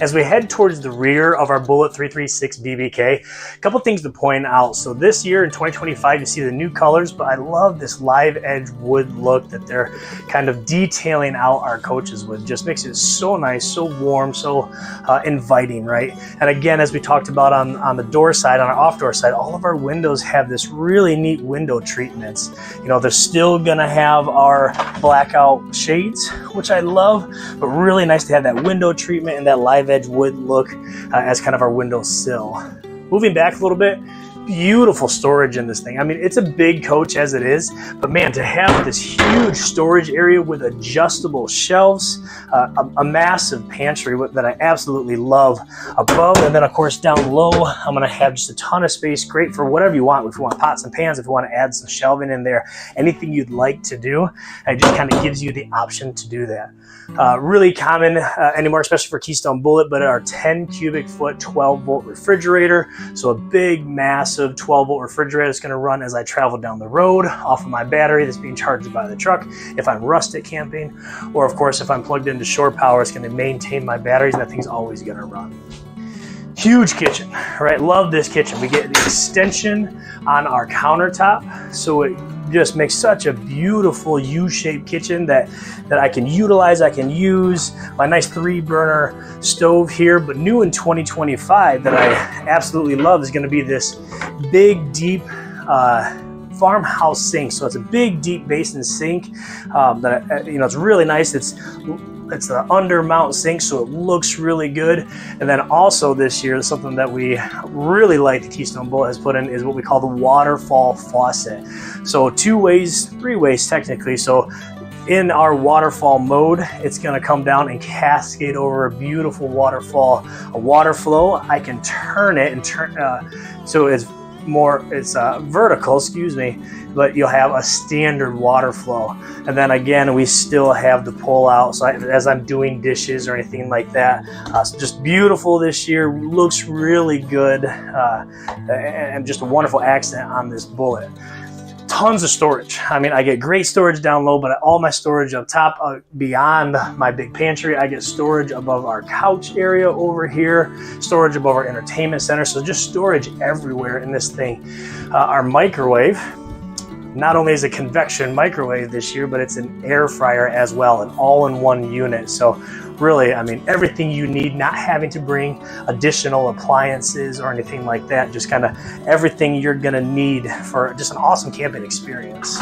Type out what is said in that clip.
As we head towards the rear of our Bullet 336 BBK, a couple things to point out. So this year in 2025, you see the new colors, but I love this live edge wood look that they're kind of detailing out our coaches with. Just makes it so nice, so warm, so inviting, right? And again, as we talked about on the door side, on our off door side, all of our windows have this really neat window treatments. You know, they're still gonna have our blackout shades, which I love, but really nice to have that window treatment and that live edge wood look as kind of our window sill. Moving back a little bit, beautiful storage in this thing. I mean, it's a big coach as it is, but man, to have this huge storage area with adjustable shelves, a massive pantry that I absolutely love above, and then of course down low, I'm gonna have just a ton of space, great for whatever you want. If you want pots and pans, if you want to add some shelving in there, anything you'd like to do, it just kind of gives you the option to do that. Really common anymore, especially for Keystone Bullet, but our 10 cubic foot 12 volt refrigerator. So a big, massive 12 volt refrigerator is going to run as I travel down the road off of my battery that's being charged by the truck if I'm rustic camping, or of course if I'm plugged into shore power, it's going to maintain my batteries and that thing's always going to run. Huge kitchen, right? Love this kitchen. We get the extension on our countertop, so it just makes such a beautiful U-shaped kitchen that I can utilize, I can use. My nice 3-burner stove here, but new in 2025 that I absolutely love is gonna be this big, deep farmhouse sink. So it's a big, deep basin sink that, you know, it's really nice. It's an under mount sink, so it looks really good. And then also this year, something that we really like the Keystone Bullet has put in is what we call the waterfall faucet. So 2 ways, 3 ways technically. So in our waterfall mode, it's gonna come down and cascade over a beautiful waterfall, a water flow. I can turn it and so it's vertical, excuse me, but you'll have a standard water flow. And then again, we still have the pull out, so as I'm doing dishes or anything like that. So just beautiful this year, looks really good, and just a wonderful accent on this Bullet. Tons of storage. I mean, I get great storage down low, but all my storage up top, beyond my big pantry, I get storage above our couch area over here, storage above our entertainment center. So just storage everywhere in this thing. Our microwave, not only is a convection microwave this year, but it's an air fryer as well, an all-in-one unit. So really, I mean, everything you need, not having to bring additional appliances or anything like that, just kind of everything you're gonna need for just an awesome camping experience.